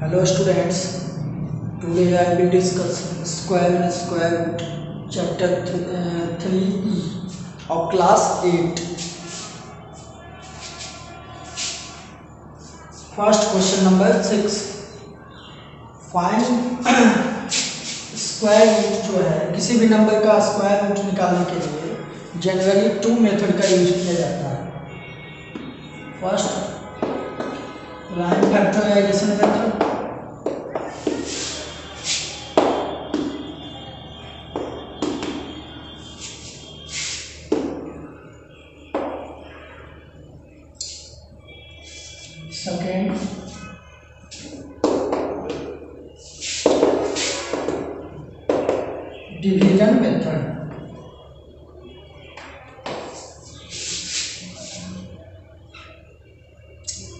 Hello students, today I will discuss square and square root chapter 3E of class 8. First question number 6. Find square root जो है किसी भी number का square root निकालने के लिए जनरली 2 मेथड का यूज किया जाता है. First prime factorization method, second division method.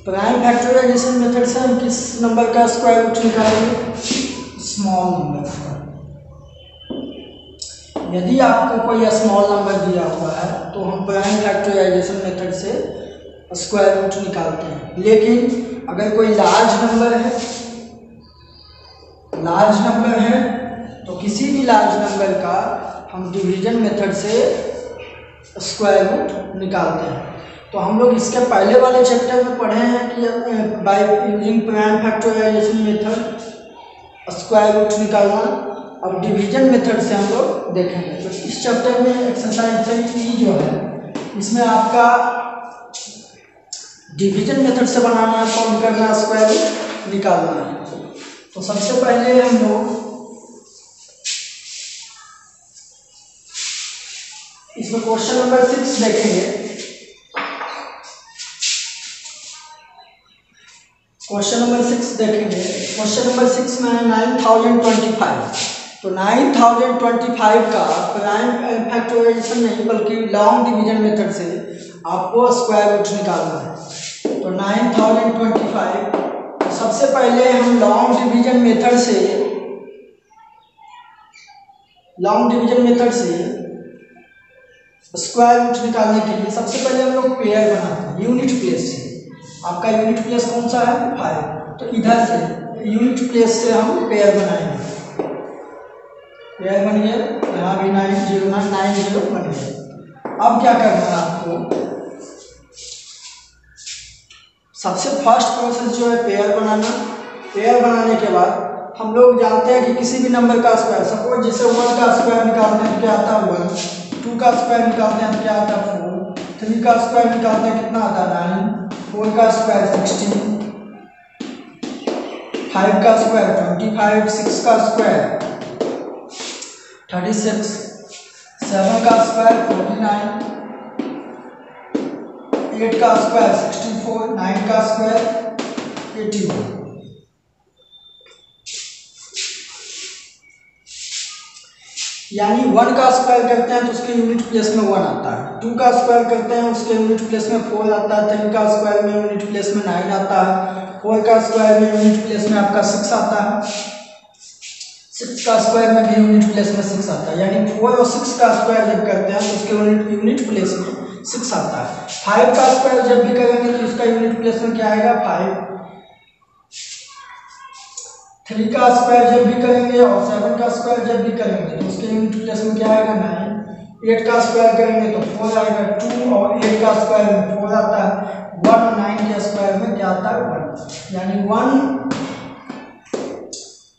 Prime factorization method से हम किस नंबर का स्क्वायर रूट निकालेंगे? स्मॉल नंबर का. यदि आपको कोई स्मॉल नंबर दिया हुआ है तो हम प्राइम फैक्टराइजेशन मेथड से स्क्वायर रूट निकालते हैं. लेकिन अगर कोई लार्ज नंबर है तो किसी भी लार्ज नंबर का हम डिवीजन मेथड से स्क्वायर रूट निकालते हैं. तो हम लोग इसके पहले वाले चैप्टर में पढ़े हैं कि by using prime factorization method square root निकालना. अब डिवीजन मेथड से हम लोग देखेंगे. तो इस चैप्टर में एक्सरसाइज 3 जो है इसमें आपका डिवीजन मेथड से बनाना, सॉल्व करना, स्क्वायर रूट निकालना है. तो सबसे पहले हम लोग इसमें क्वेश्चन नंबर 6 देखेंगे. क्वेश्चन नंबर 6 में 9025. तो 9025 का प्राइम फैक्टराइजेशन नहीं बल्कि लॉन्ग डिवीजन मेथड से आपको स्क्वायर रूट निकालना है. तो 9025 सबसे पहले हम लॉन्ग डिवीजन मेथड से स्क्वायर रूट निकालने के लिए सबसे पहले हम लोग पेयर बनाते हैं यूनिट प्लेस से. आपका यूनिट प्लेस कौन सा है? 5. तो इधर से यूनिट प्लेस से हम पेयर बनाएंगे. पेयर बन गया, यहाँ भी 90 बन गया. अब क्या करना है आपको? सबसे फर्स्ट प्रोसेस जो है पेयर बनाना. पेयर बनाने के बाद हम लोग जानते हैं कि किसी भी नंबर का स्क्वायर, सपोज जैसे 1 का स्क्वायर निकालते हैं क्या आता है? 1. 2 का स्क्वायर निकालते हैं क्या आता है? 4. 3 का स्क्वायर निकालते हैं कितना आता है? 9. 4 का स्क्वायर 16. 5 का स्क्वायर 25. 6 का स्क्वायर 36. 7 का स्क्वायर 49. 8 का स्क्वायर 64. 9 का स्क्वायर 81. यानी 1 का स्क्वायर करते हैं तो उसके यूनिट प्लेस में 1 आता है. 2 का स्क्वायर करते हैं उसके यूनिट प्लेस में 4 आता है. 3 का स्क्वायर में यूनिट प्लेस में 9 आता है. 4 का स्क्वायर में यूनिट प्लेस में आपका 6 आता है. 6 का स्क्वायर में भी यूनिट प्लेस में 6 आता है. यानी 4 और 6 का स्क्वायर जब करते हैं तो उसके यूनिट प्लेस में 6 आता है. 5 का स्क्वायर जब भी करेंगे तो उसका यूनिट प्लेस में क्या आएगा? 5. 3 का स्क्वायर जब भी करेंगे और 7 का स्क्वायर जब भी करेंगे तो उसके यूनिट प्लेस में क्या आएगा? 9. 8 का स्क्वायर करेंगे तो 4 आएगा. 2 और 8 का स्क्वायर में 4 आता है. 1 और 9 के स्क्वायर में क्या आता है? 1. यानी 1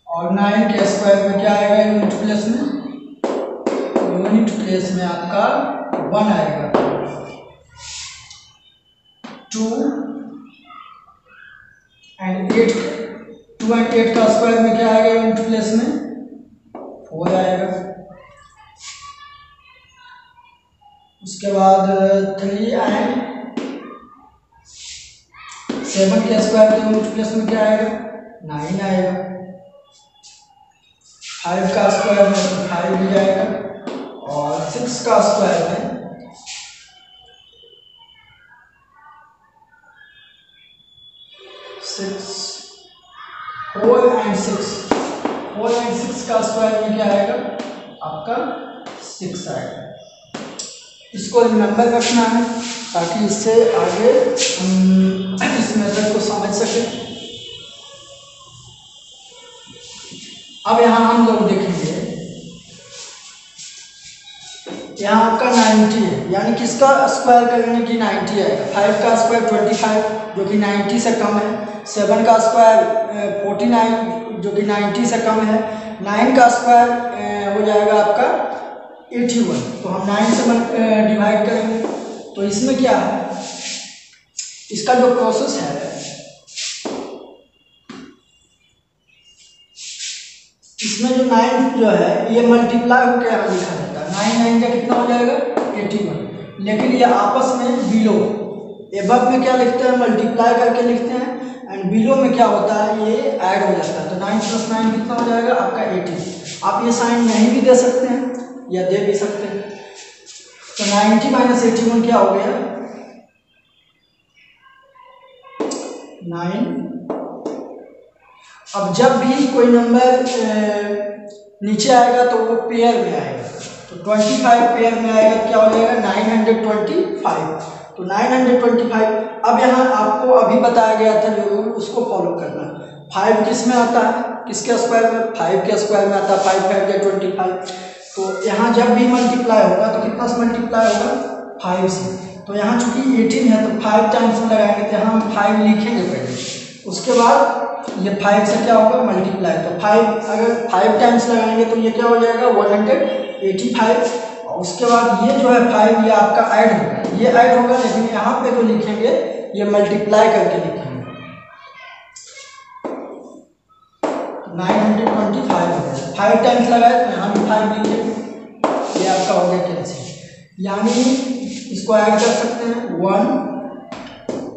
और 9 के स्क्वायर में क्या आएगा यूनिट प्लेस में? यूनिट प्लेस में आपका 1 आएगा. 2 एंड 8 का स्क्वायर में क्या आएगा यूनिट प्लेस में? 4 आएगा. उसके बाद 3 एंड 7 के स्क्वायर के यूनिट प्लेस में क्या आएगा? 9 आएगा. 5 का स्क्वायर में 5 भी आएगा. और 6 का स्क्वायर में 4 एंड 6 का स्क्वायर में क्या आएगा? आपका 6 आएगा. इसको रिमेंबर रखना है ताकि इससे आगे हम इस मेथड को समझ सकें। अब यहाँ हम लोग देखेंगे, यहाँ आपका 90 है, यानी किसका स्क्वायर करेंगे कि 90 आएगा। 5 का स्क्वायर 25 जो कि 90 से कम है। 7 का स्क्वायर 49 जो कि 90 से कम है। 9 का स्क्वायर हो जाएगा आपका 81, तो हम 9 से डिवाइड करेंगे। तो इसमें क्या है, इसका जो प्रोसेस है, इसमें जो 9 जो है ये मल्टीप्लाई होकर यहाँ लिखा जाता है। 9 9 का कितना हो जाएगा 81, लेकिन ये आपस में बिलो, एबव में क्या लिखते हैं मल्टीप्लाई करके लिखते हैं, एंड बिलो में क्या होता है ये ऐड हो जाता है। तो 9 + 9 कितना हो जाएगा आपका 80। आप ये साइन नहीं भी दे सकते हैं या दे भी सकते हैं। तो 90 - 81 क्या हो गया 9। अब जब भी कोई नंबर नीचे आएगा तो वो पेयर में आएगा। तो 25 पेयर में आएगा, क्या हो जाएगा 925। तो 925। अब यहाँ आपको अभी बताया गया था जो रूल, उसको फॉलो करना। 5 किस में आता है, किसके स्क्वायर में, 5 के स्क्वायर में आता है। 5 5 या 25। तो यहाँ जब भी मल्टीप्लाई होगा तो कितना से मल्टीप्लाई होगा 5 से। तो यहाँ चूंकि 18 है तो 5 टाइम्स में लगाएंगे, तो यहाँ हम 5 लिखेंगे पहले, उसके बाद ये 5 से क्या होगा मल्टीप्लाई। तो 5 अगर 5 टाइम्स लगाएंगे तो ये क्या हो जाएगा 185। और उसके बाद ये जो है 5 ये आपका ऐड होगा, ये ऐड होगा, लेकिन यहाँ पे जो लिखेंगे ये मल्टीप्लाई करके लिखेंगे। 925 हो गया, 5 टाइम्स लगाए तो यहाँ भी 5 लिखेंगे, ये आपका हो गया कैंसिल। यानी इसको ऐड कर सकते हैं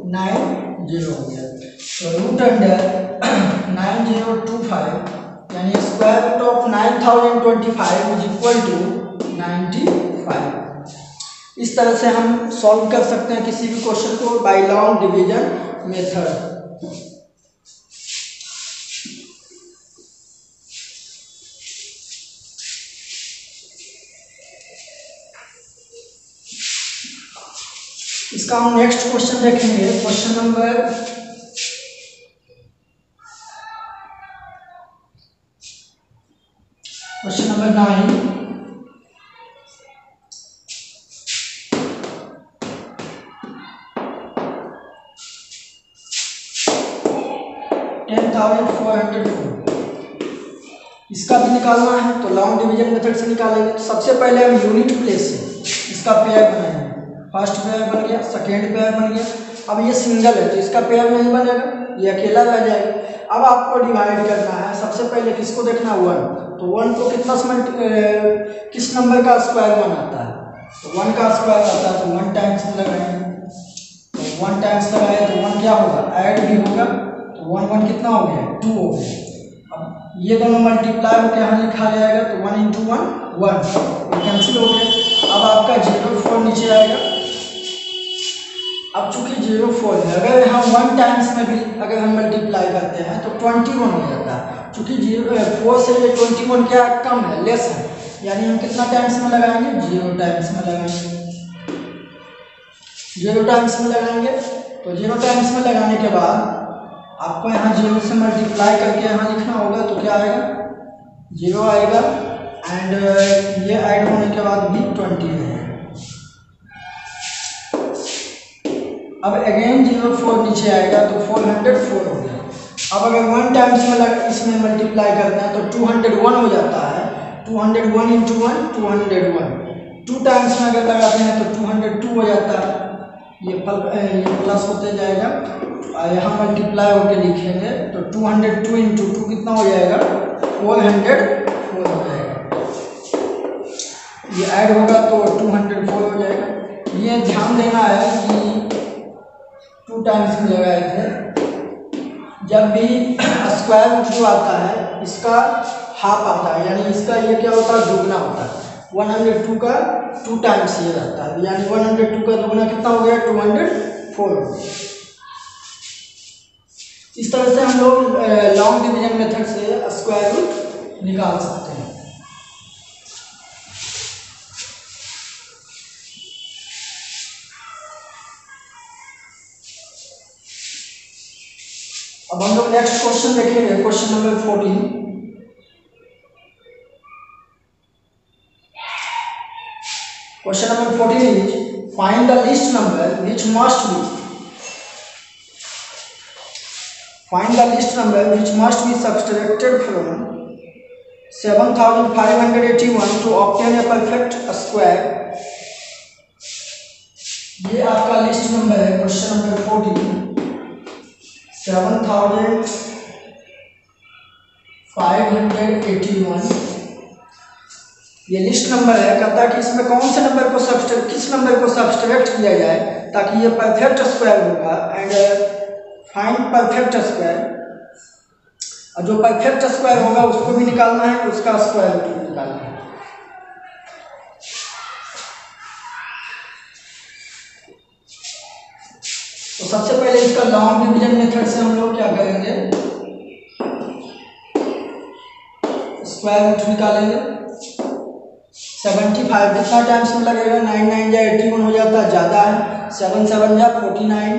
190 हो गया। तो रूट अंडर 9025 यानी square root of 9025 is equal to 95। इस तरह से हम सॉल्व कर सकते हैं किसी भी क्वेश्चन को बाय लॉन्ग डिवीजन मेथड। इसका हम नेक्स्ट क्वेश्चन देखेंगे, क्वेश्चन नंबर 9। इसका भी निकालना है तो लॉन्ग डिवीजन मेथड से निकालेंगे। तो सबसे पहले हम यूनिट प्लेस से इसका पेयर बनाएंगे। फर्स्ट पेयर बन गया, सेकेंड पेयर बन गया। अब ये सिंगल है तो इसका पेयर नहीं बनेगा, ये अकेला रह जाएगा। अब आपको डिवाइड करना है, सबसे पहले किसको देखना 1। तो 1 को कितना किस नंबर का स्क्वायर 1 आता है, तो 1 का स्क्वायर आता है, तो 1 टाइम्स में लगाएंगे। तो 1 टाइम्स लगाए तो 1 क्या होगा ऐड भी होगा, तो 1 1 कितना हो गया 2 हो गया। अब ये दोनों मल्टीप्लाई होकर यहाँ लिखा जाएगा, तो 1 × 1 1 कैंसिल हो गया। अब आपका 0 4 नीचे आएगा। अब चूंकि 0 4 है, अगर हम 1 टाइम्स में भी अगर हम मल्टीप्लाई करते हैं तो 21 हो जाता है। चूंकि 4 से ये 21 क्या कम है, लेस है, यानी हम कितना टाइम्स में लगाएंगे 0 टाइम्स में लगाएंगे। 0 टाइम्स में लगाएंगे तो 0 टाइम्स में लगाने के बाद आपको यहाँ 0 से मल्टीप्लाई करके यहाँ लिखना होगा, तो क्या आएगा 0 आएगा, एंड ये ऐड होने के बाद भी 20 है। अब अगेन 0 4 नीचे आएगा तो 404 हो गया। अब अगर 1 टाइम्स में इसमें मल्टीप्लाई करते हैं तो 201 हो जाता है। 201 × 1 201। 2 टाइम्स में अगर लगाते हैं तो 202 हो जाता है। ये प्लस होते जाएगा और यहाँ मल्टीप्लाई होकर लिखेंगे तो 202 × 2 कितना हो जाएगा 404 हो जाएगा। ये ऐड होगा तो 204 हो जाएगा। ये ध्यान देना है कि 2 टाइम्स में लगाए थे, जब भी स्क्वायर रूट जो आता है इसका हाफ आता है, यानी इसका ये क्या होता है दुगना होता है। 102 का 2 टाइम्स ये रहता है, यानी 102 का दुगना कितना हो गया 204 हो गया। इस तरह से हम लोग लॉन्ग डिवीजन मेथड से स्क्वायर रूट निकाल सकते हैं। अब हम लोग नेक्स्ट क्वेश्चन देखेंगे, question number 14। Question number 14 is find the least number which must be subtracted from 7581 to obtain a perfect square. ये आपका लिस्ट नंबर है क्वेश्चन नंबर 14, 7581। ये लिस्ट नंबर है। कहता है कि इसमें कौन से नंबर को किस नंबर को सब्सट्रैक्ट किया जाए ताकि ये परफेक्ट स्क्वायर होगा। एंड फाइंड परफेक्ट स्क्वायर, और जो परफेक्ट स्क्वायर होगा उसको भी निकालना है, उसका स्क्वायर रूट भी निकालना है। तो सबसे पहले इसका लॉन्ग डिवीजन मेथड से हम लोग क्या करेंगे, स्क्वायर रूट निकालेंगे। 75 जितना टाइम्स में लगेगा, 9 9 या 81 हो जाता है, ज़्यादा है। 7 7 या 49,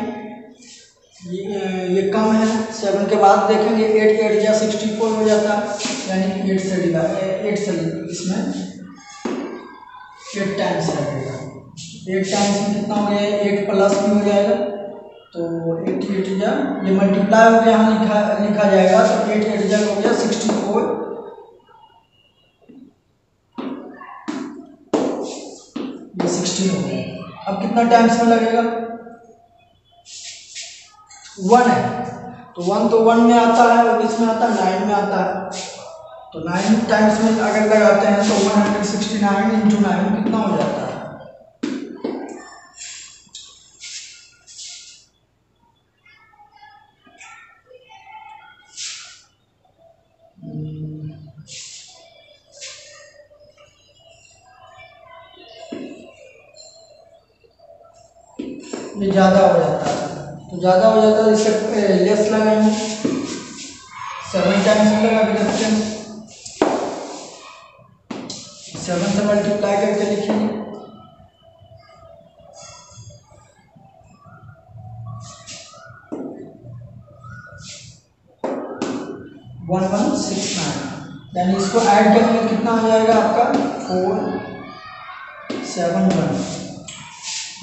ये कम है। 7 के बाद देखेंगे 8 8 या 64 हो जाता है, यानी कि 8 से इसमें 8 टाइम्स लगेगा। 8 टाइम्स में कितना हो गया, 8 प्लस भी हो जाएगा, तो 8 8 या ये मल्टीप्लाई हो गया, यहाँ लिखा जाएगा, तो 8 8 या हो गया 64, ये 16 हो गया। अब कितना टाइम्स में लगेगा, 1 है, तो 1 में आता है और इसमें आता है 9 में आता है। तो 9 टाइम्स में अगर लगाते हैं तो 169 इंटू 9 कितना हो जाता है, ये ज़्यादा हो जाता है। तो ज़्यादा हो जाता है, इससे लेस लगाएंगे, 7 टाइम्स में लगा के देखते हैं। 7 से मल्टीप्लाई करके लिखेंगे, 1169, यानी इसको ऐड करेंगे कितना हो जाएगा आपका 471,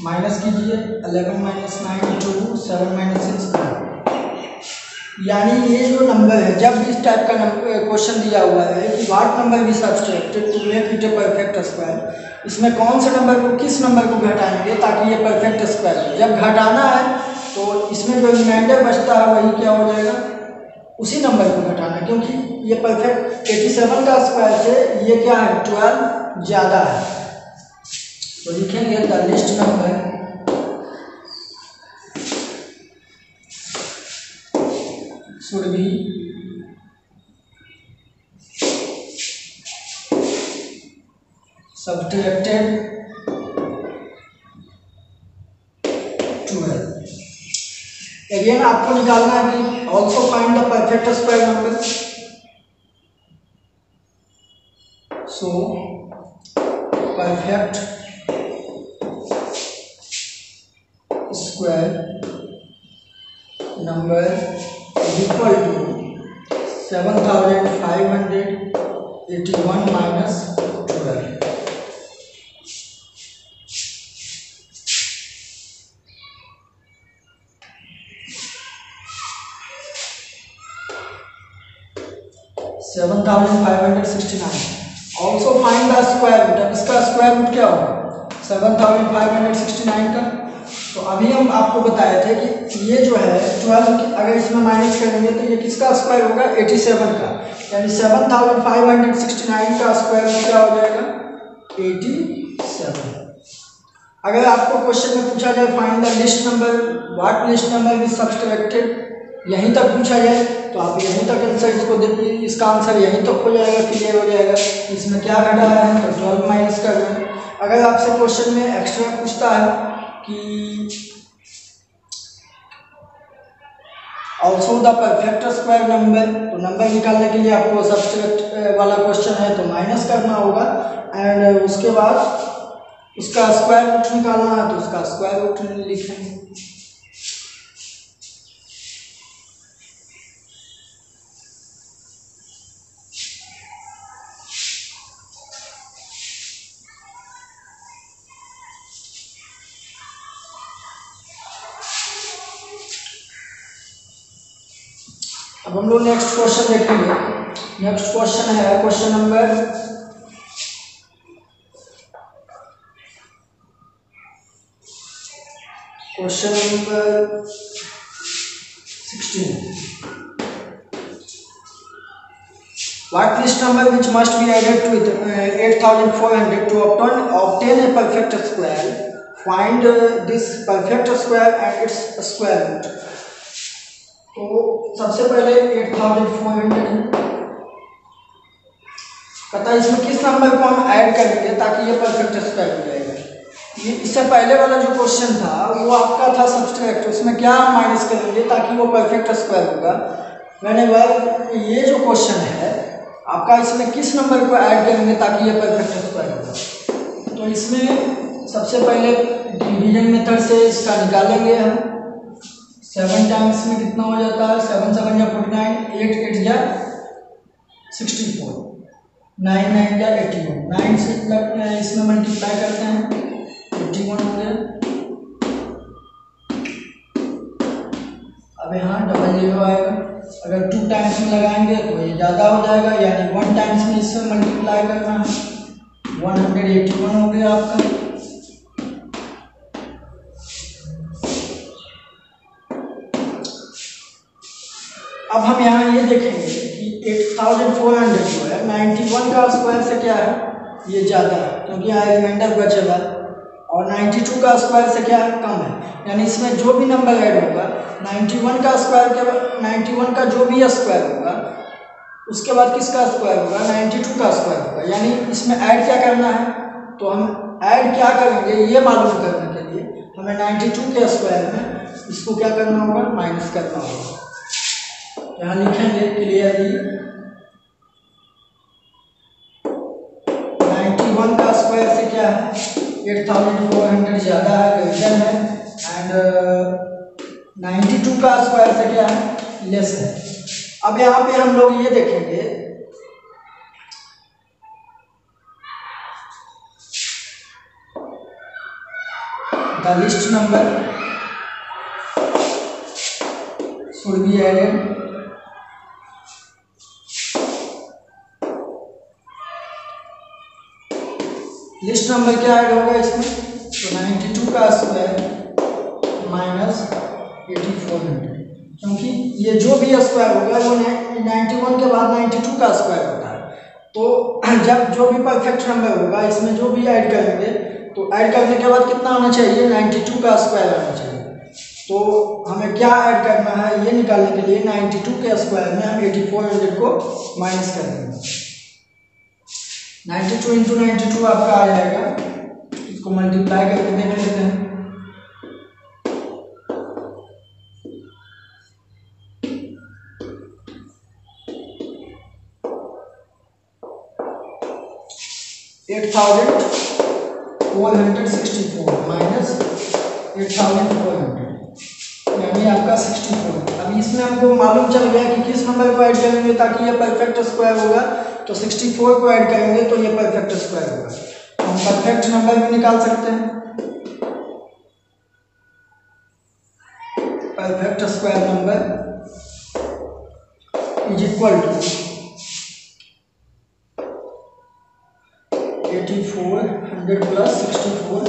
माइनस कीजिए 11 - 9 2 7 - 6 9। यानी ये जो नंबर है, जब भी इस टाइप का क्वेश्चन दिया हुआ है कि what number be subtracted to make it a perfect square, इसमें कौन से नंबर को किस नंबर को घटाएंगे ताकि ये परफेक्ट स्क्वायर हो। जब घटाना है तो इसमें जो रिमाइंडर बचता है वही क्या हो जाएगा, उसी नंबर को घटाना, क्योंकि ये परफेक्ट 87 का स्क्वायर से ये क्या है 12 ज़्यादा है। तो लिखेंगे the least number should be subtracted 12। Again आपको निकालना है कि also find the perfect square number. So perfect square number equal to 7581 minus 12। Also find the square root. अब इसका स्क्वायर रूट क्या होगा 7569 का। तो अभी हम आपको बताए थे कि ये जो है 12 अगर इसमें माइनस करेंगे तो ये किसका स्क्वायर होगा 87 का, यानी 7569 का स्क्वायर रूट क्या हो जाएगा 87। अगर आपको क्वेश्चन में पूछा जाए find the least number, what least number is subtracted, यहीं तक पूछा जाए तो आप यहीं तक आंसर इसको देखिए, इसका आंसर यहीं तक हो जाएगा, क्लियर हो जाएगा। इसमें क्या घटा है तो 12 माइनस कर रहे हैं। अगर आपसे क्वेश्चन में एक्स्ट्रा पूछता है कि also the perfect square number, तो नंबर निकालने के लिए आपको सब्सट्रैक्ट वाला क्वेश्चन है तो माइनस करना होगा, एंड उसके बाद उसका स्क्वायर रूट निकालना है तो उसका स्क्वायर रूट लिखेंगे। अब हम लोग नेक्स्ट क्वेश्चन देखेंगे। नेक्स्ट क्वेश्चन है question number 16। What list number which must be added to it 8400 to obtain a perfect square? Find this perfect square and its square root. तो सबसे पहले 8400 है, पता है इसमें किस नंबर को हम ऐड करेंगे ताकि ये परफेक्ट स्क्वायर हो जाएगा। ये इससे पहले वाला जो क्वेश्चन था वो आपका था सब्सट्रैक्ट, उसमें क्या हम माइनस करेंगे ताकि वो परफेक्ट स्क्वायर होगा। व्हेनेवर ये जो क्वेश्चन है आपका, इसमें किस नंबर को ऐड करेंगे ताकि ये परफेक्ट स्क्वायर होगा। तो इसमें सबसे पहले डिवीजन मेथड से इसका निकालेंगे हम। 7 टाइम्स में कितना हो जाता है, 7 7 या 49, 8 8 या 64, 9 9 या 81, 9 से इसमें मल्टीप्लाई करते हैं 81 हो गया। अब यहाँ डबल 0 आएगा, अगर 2 टाइम्स में लगाएंगे तो ये ज़्यादा हो जाएगा, यानी 1 टाइम्स में इससे मल्टीप्लाई करना है। 181 हो गया आपका। अब हम यहाँ ये देखेंगे कि 8400 जो है 91 का स्क्वायर से क्या है, ये ज़्यादा है क्योंकि यहाँ रिमाइंडर बचेगा, और 92 का स्क्वायर से क्या है, कम है। यानी इसमें जो भी नंबर ऐड होगा 91 का स्क्वायर के बाद 91 का जो भी स्क्वायर होगा उसके बाद किसका स्क्वायर होगा, 92 का स्क्वायर होगा। यानी इसमें ऐड क्या करना है, तो हम ऐड क्या करेंगे ये मालूम करने के लिए हमें 92 के स्क्वायर में इसको क्या करना होगा, माइनस करना होगा। यहाँ लिखेंगे क्लियरली 91 का स्क्वायर से क्या है, 8400 ज़्यादा है, ग्रेटर है, एंड 92 का स्क्वायर से क्या है, लेस है। अब यहाँ पे हम लोग ये देखेंगे the least number should be added least number क्या ऐड होगा इसमें, तो 92 का स्क्वायर माइनस 8400, क्योंकि ये जो भी स्क्वायर होगा वो 91 के बाद 92 का स्क्वायर होता है। तो जब जो भी परफेक्ट नंबर होगा इसमें जो भी ऐड करेंगे तो ऐड करने के बाद कितना आना चाहिए, 92 का स्क्वायर आना चाहिए। तो हमें क्या ऐड करना है ये निकालने के लिए 92 के स्क्वायर में हम 8400 को माइनस कर देंगे। 92 इंटू 92 आपका आ जाएगा, इसको मल्टीप्लाई करके देख लेते हैं। $8,464 माइनस 8,400 यानी आपका 64। अब इसमें हमको मालूम चल गया कि किस नंबर को ऐड करेंगे ताकि ये परफेक्ट स्क्वायर होगा, तो 64 को ऐड करेंगे तो ये परफेक्ट स्क्वायर होगा। तो हम परफेक्ट नंबर भी निकाल सकते हैं। Perfect square number is equal to 8400 plus 64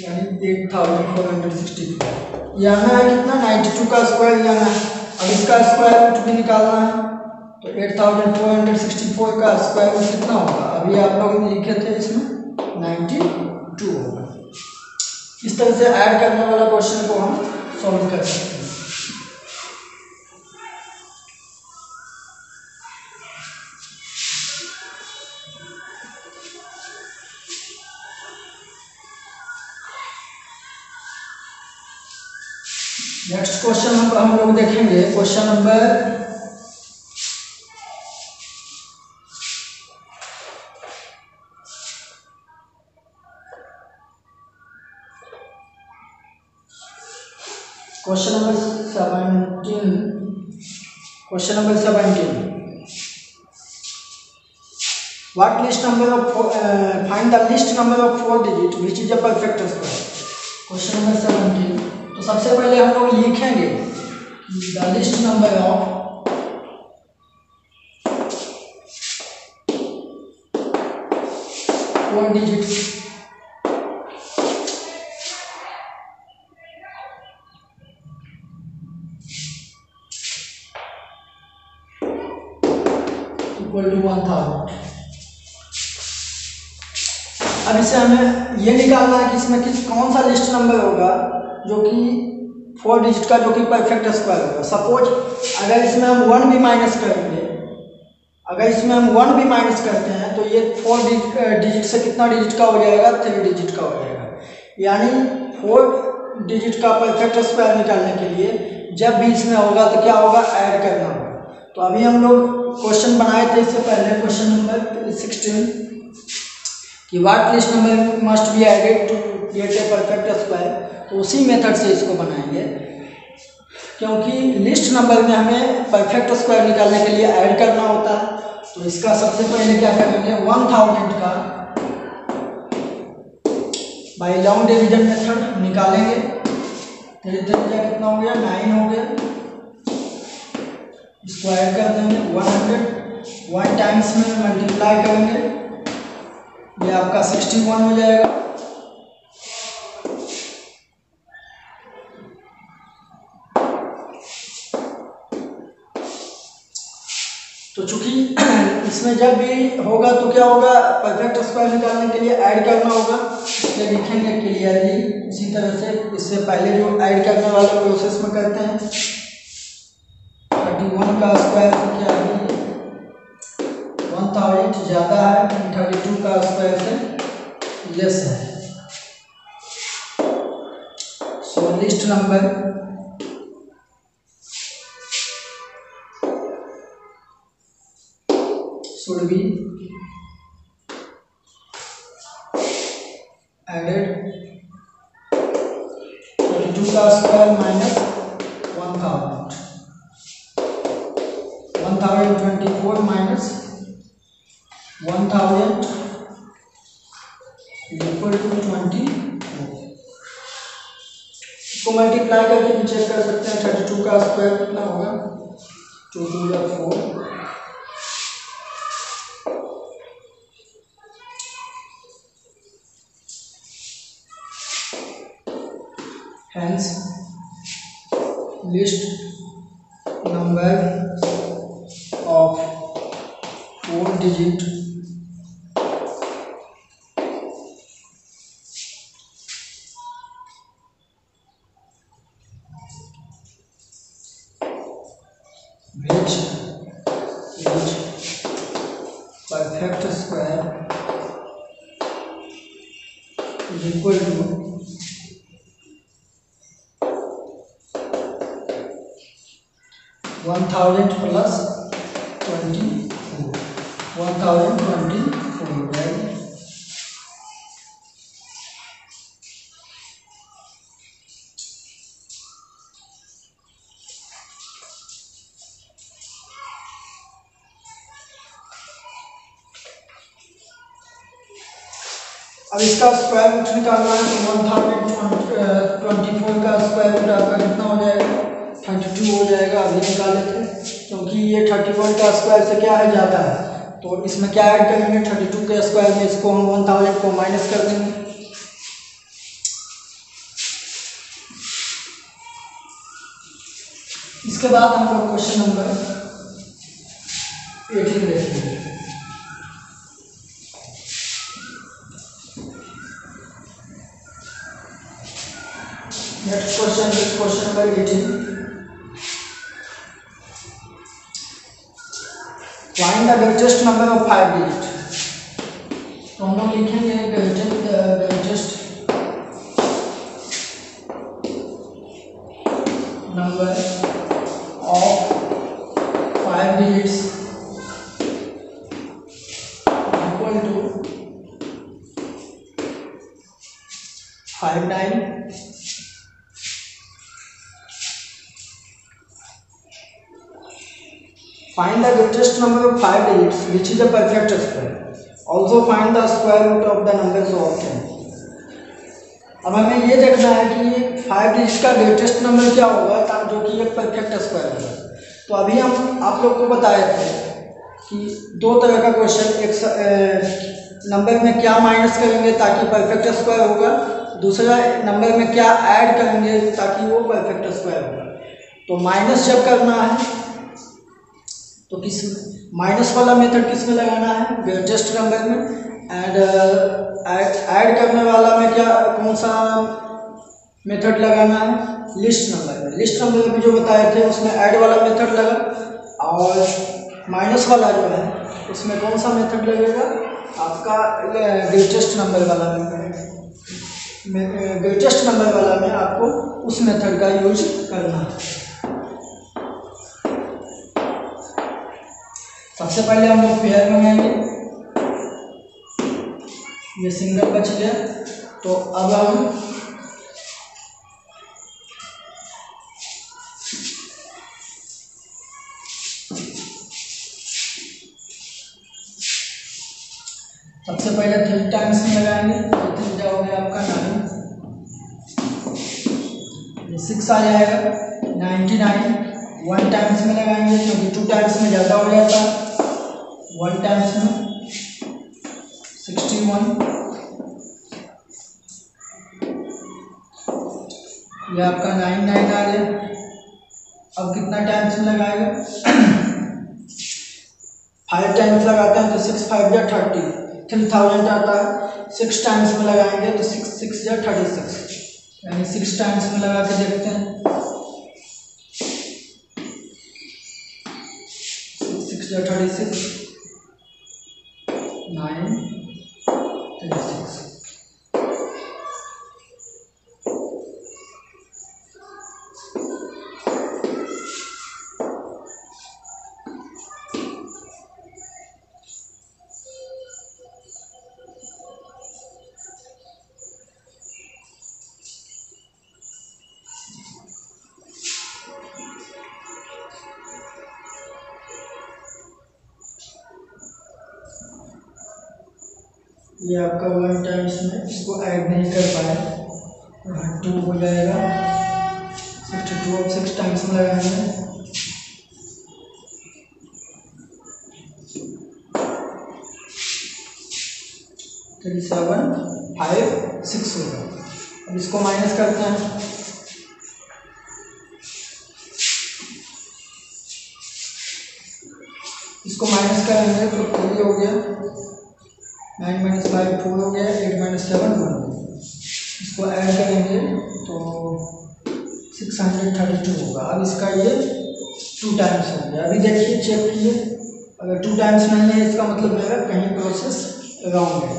यानी 8464। यहाँ है कितना, 92 का स्क्वायर यहाँ है। अब इसका स्क्वायर रूट भी निकालना है, तो 8464 का स्क्वायर रूट कितना होगा, अभी आप लोग ने लिखे थे इसमें 92 होगा। इस तरह से ऐड करने वाला क्वेश्चन को हम सॉल्व कर सकते हैं। नेक्स्ट क्वेश्चन हम लोग देखेंगे question number 17। Question number 17। What list number of find the list number of 4 digit which is a perfect square। Question number 17। तो सबसे पहले हम लोग लिखेंगे The list number of four digits equal to 1000। अब इसे हमें ये निकालना है कि इसमें कौन सा लिस्ट नंबर होगा जो कि 4 डिजिट का, जो कि परफेक्ट स्क्वायर होगा। सपोज अगर इसमें हम 1 भी माइनस करेंगे, अगर इसमें हम 1 भी माइनस करते हैं तो ये 4 डिजिट से कितना डिजिट का हो जाएगा, 3 डिजिट का हो जाएगा। यानी 4 डिजिट का परफेक्ट स्क्वायर निकालने के लिए जब भी इसमें होगा तो क्या होगा, ऐड करना होगा। तो अभी हम लोग क्वेश्चन बनाए थे इससे पहले, क्वेश्चन नंबर 16 कि what least number must be added to create a perfect square. तो उसी मेथड से इसको बनाएंगे, क्योंकि लिस्ट नंबर में हमें परफेक्ट स्क्वायर निकालने के लिए ऐड करना होता है। तो इसका सबसे पहले क्या करेंगे, 1000 का बाय लॉन्ग डिवीजन मेथड निकालेंगे। धीरे धीरे कितना हो गया, 9 हो गया। स्क्वायर कर देंगे 100, 1 टाइम्स में मल्टीप्लाई करेंगे, ये आपका 61 हो जाएगा। तो चूंकि इसमें जब भी होगा तो क्या होगा, परफेक्ट स्क्वायर निकालने के लिए ऐड करना होगा, इसलिए लिखेंगे क्लियरली। इसी तरह से इससे पहले जो ऐड करने वाला प्रोसेस में करते हैं, 31 का स्क्वायर क्या है, 1000 ज़्यादा है, 32 का स्क्वायर से लेस है। So list number should be added 32 का square minus 1000, 1024 minus 1000 equal to 24। इसको मल्टीप्लाई करके भी चेक कर सकते हैं, 32 का स्क्वायर कितना होगा, 2 2 या 4। Hence, list number of 4 digit which perfect square is equal to 1000 plus 24, 1024, right? अब इसका स्क्वायर रूट निकालना है, तो 1024 का स्क्वायर रूट आपका कितना हो जाएगा, 32 हो जाएगा। अभी निकाले थे, क्योंकि ये 31 का स्क्वायर से क्या है, ज़्यादा है। तो इसमें क्या ऐड करेंगे, 32 के स्क्वायर में इसको हम 1000 को माइनस कर देंगे। इसके बाद हम लोग क्वेश्चन नंबर 18 देखेंगे। Next question is question number 18। Find the greatest number of 5 digit. तो हम लोग लिखेंगे greatest number of 5 digits equal to 59। Find the greatest number of 5 digits which is a perfect square. Also find the square root of the numbers of 10. अब हमें ये देखना है कि 5 डिजिट का ग्रेटेस्ट नंबर क्या होगा जो कि एक परफेक्ट स्क्वायर होगा। तो अभी हम आप लोग को बताए थे कि दो तरह का क्वेश्चन, एक नंबर में क्या माइनस करेंगे ताकि परफेक्ट स्क्वायर होगा, दूसरा नंबर में क्या ऐड करेंगे ताकि वो परफेक्ट स्क्वायर होगा। तो माइनस जब करना है तो किस माइनस वाला मेथड किस में लगाना है, ग्रेटेस्ट नंबर में, एंड ऐड करने वाला में क्या कौन सा मेथड लगाना है, लिस्ट नंबर में। लिस्ट नंबर में जो बताए थे उसमें ऐड वाला मेथड लगा, और माइनस वाला जो है उसमें कौन सा मेथड लगेगा आपका, ग्रेटेस्ट नंबर वाला में, ग्रेटेस्ट नंबर वाला में आपको उस मेथड का यूज करना है। सबसे पहले हम लोग पेयर मंगाएंगे, ये सिंगल बच गया। तो अब हम सबसे पहले 3 टाइम्स में लगाएंगे, तो 3 हो गया आपका 9, ये 6 आ जाएगा 99। 1 टाइम्स में लगाएंगे क्योंकि 2 टाइम्स में ज़्यादा हो जाता है, 1 टाइम्स में 61, ये आपका 99 आ गया। अब कितना टाइम्स में लगाएगा 5 टाइम्स लगाते हैं तो 6 5 या 30, 3000 आता है। 6 टाइम्स में लगाएंगे तो 6 6 या 36, यानी 6 टाइम्स में लगा के देखते हैं, 6 या 36, 9 36। ये आपका 1 टाइम्स में इसको ऐड नहीं कर पाए, 2 हो जाएगा 62। अब 6 टाइम्स में लगाएंगे, 3756 होगा। अब इसको माइनस करते हैं, इसको माइनस करेंगे तो 3 हो गया, 9 - 5 4 हो गया, 8 - 7 1। इसको ऐड करेंगे तो 632 होगा। अब इसका ये 2 टाइम्स हो गया। अभी देखिए चेक कीजिए, अगर 2 टाइम्स नहीं है इसका मतलब मेरा कहीं प्रोसेस रॉन्ग है।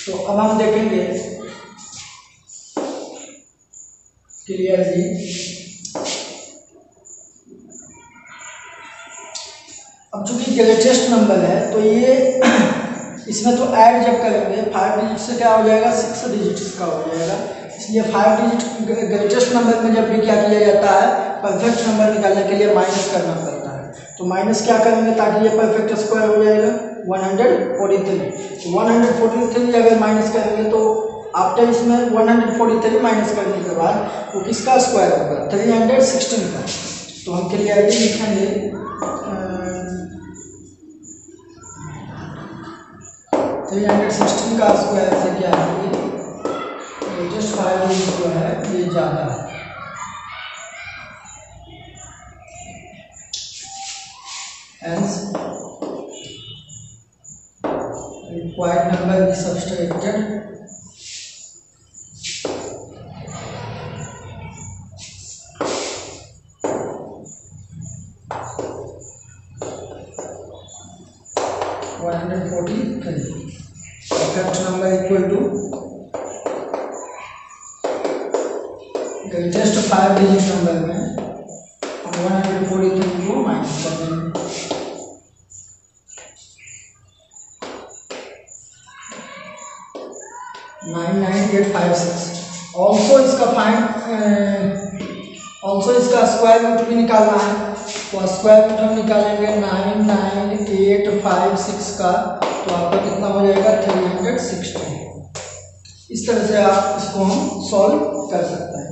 तो अब हम देखेंगे क्लियरली, अब चूंकि ग्रेटेस्ट नंबर है तो ये इसमें तो ऐड जब करेंगे 5 डिजिट से क्या हो जाएगा, 6 डिजिट्स का हो जाएगा। इसलिए 5 डिजिट ग्रेटेस्ट नंबर में जब भी क्या किया जाता है, परफेक्ट नंबर निकालने के लिए माइनस करना पड़ता है। तो माइनस क्या करेंगे ताकि ये परफेक्ट स्क्वायर हो जाएगा, 143। तो 143 अगर माइनस करेंगे तो आफ्टर इसमें 143 माइनस करने के बाद वो किसका स्क्वायर होगा, 316 का। तो हम क्लियरली लिखेंगे 316 का स्क्वायर से क्या है, ग्रेटेस्ट 5 डिजिट जो है ये ज़्यादा है। Hence, required number is subtracted. Perfect number equal to greatest 5 digit number में हम 143 को माइनस कर देंगे। 99856। ऑल्सो इसका स्क्वायर रूट भी निकालना है, तो स्क्वायर रूट हम निकालेंगे 99856 का, तो आपका कितना हो जाएगा 360। इस तरह से आप इसको हम सॉल्व कर सकते हैं।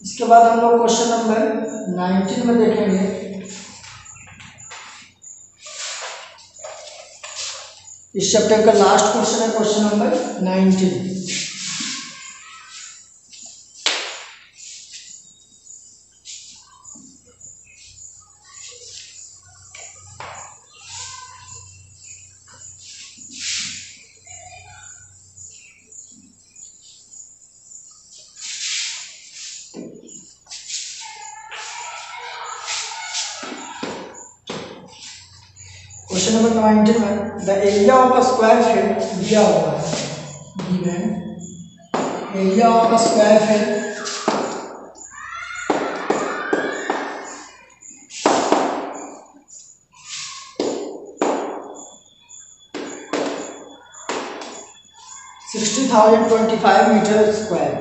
इसके बाद हम लोग क्वेश्चन नंबर 19 में देखेंगे। इस चैप्टर का लास्ट क्वेश्चन है क्वेश्चन नंबर 19। क्वेश्चन नंबर 19 में the area of a square field दिया हुआ है, given area of a square field $60,025 metre square.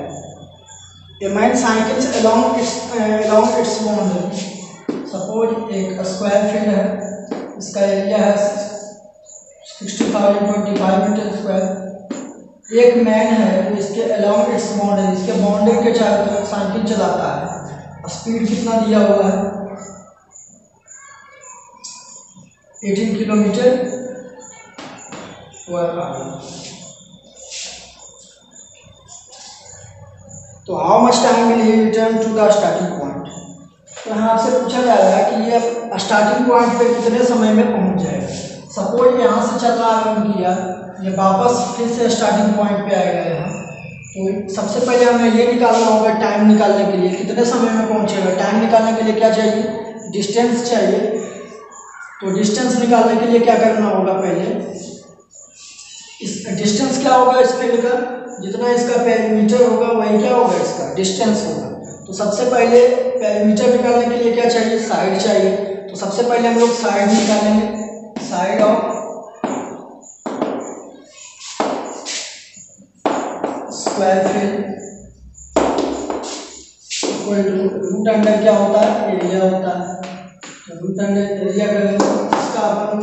Imagine cycles along its boundary। Suppose एक स्क्वायर फील्ड है, इसका एरिया है 60,025 मीटर स्क्वायर। एक मैन है जो इसके अलोंग इट्स बाउंड्री, इसके बाउंड्री के चारों तरफ साइकिल चलाता है। स्पीड कितना दिया हुआ है 18 किलोमीटर पर आवर। तो how much time will he return to the starting point. तो यहाँ आपसे पूछा जा रहा है कि ये स्टार्टिंग पॉइंट पे कितने समय में पहुँच जाएगा। सपोज यहाँ से चलना आरम्भ किया, ये वापस फिर से स्टार्टिंग पॉइंट पे आएगा यहाँ। तो सबसे पहले हमें ये निकालना होगा टाइम निकालने के लिए कितने समय में पहुँचेगा। टाइम निकालने के लिए क्या चाहिए, डिस्टेंस चाहिए। तो डिस्टेंस निकालने के लिए क्या करना होगा, पहले इस डिस्टेंस क्या होगा इस फील्ड का, जितना इसका पेरीमीटर होगा वही क्या होगा इसका डिस्टेंस होगा। तो सबसे पहले पेरीमीटर निकालने के लिए क्या चाहिए, साइड चाहिए। तो सबसे पहले हम लोग साइड निकालेंगे, side of square field equal to root under क्या होता है, एरिया होता है। तो रूट अंडर एरिया करेंगे, इसका अपन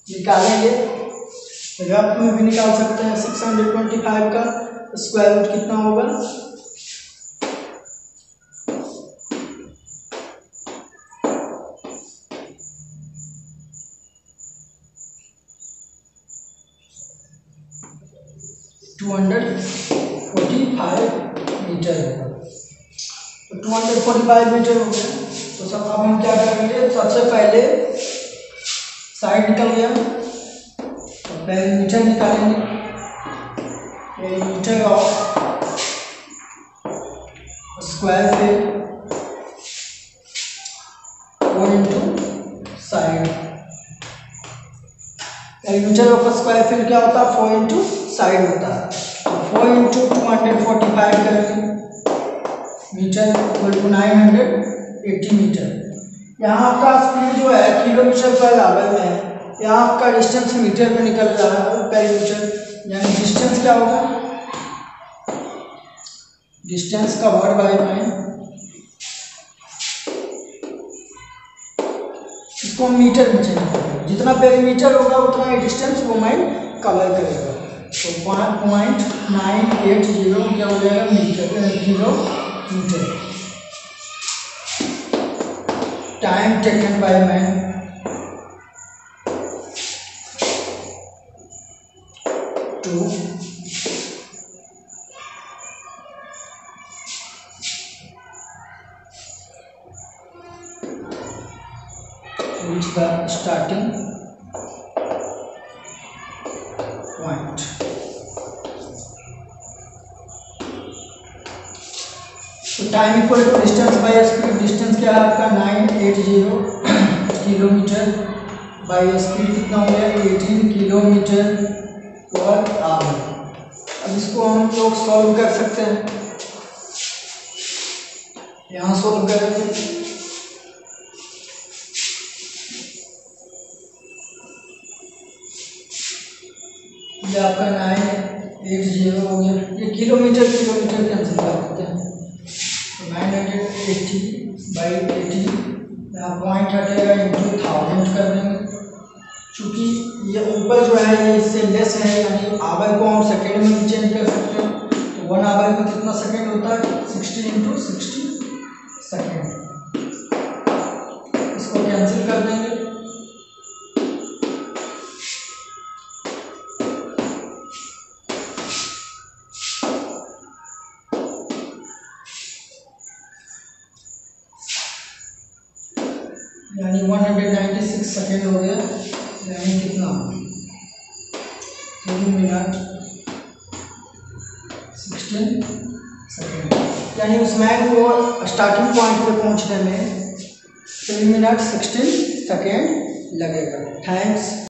निकालेंगे। रफ में भी निकाल सकते हैं। 625 का स्क्वायर रूट कितना होगा, मीटर होगा। तो 245 मीटर हो गया। तो सब अब हम क्या करेंगे, सबसे पहले साइड निकल गया तो पेरीमीटर निकालेंगे। Perimeter of square field 4 into side. Perimeter of square field क्या होता है, 4 इंटू साइड होता है। 4 इंटू 245 करेंगे मीटर इक्वल टू 980 मीटर। यहाँ आपका स्पीड जो है किलोमीटर पर आवर में है, यहाँ आपका डिस्टेंस मीटर में निकल रहा है पेरीमीटर। यानी डिस्टेंस क्या होगा, डिस्टेंस का वर्ड बाय में इसको मीटर में चेंज करेंगे। जितना पेरीमीटर होगा उतना ही डिस्टेंस वो माइन कवर करेगा। तो 0.980 क्या हो जाएगा kilometre. Time taken by man 2 reach the starting point। तो time equal to distance by speed. Distance क्या है आपका 980 किलोमीटर बाय स्पीड कितना हो गया 18 किलोमीटर पर आवर। अब इसको हम लोग सॉल्व कर सकते हैं। यहाँ सॉल्व करेंगे, ये आपका 980 हो गया। ये किलोमीटर कैंसिल कर बाई 80, यहाँ पॉइंट हटेगा इंटू 1000 कर देंगे। चूँकि ये ऊपर जो है ये इससे लेस है, यानी आवर को हम सेकेंड में भी चेंज कर सकते हैं। तो 1 आवर में कितना सेकेंड होता है? 60 इंटू 60 सेकेंड। इसको कैंसिल कर देंगे। यानी 196 सेकेंड हो गया, यानी कितना 3 मिनट 16 सेकेंड। यानी उस मैन को स्टार्टिंग पॉइंट पे पहुंचने में 3 मिनट 16 सेकेंड लगेगा। थैंक्स।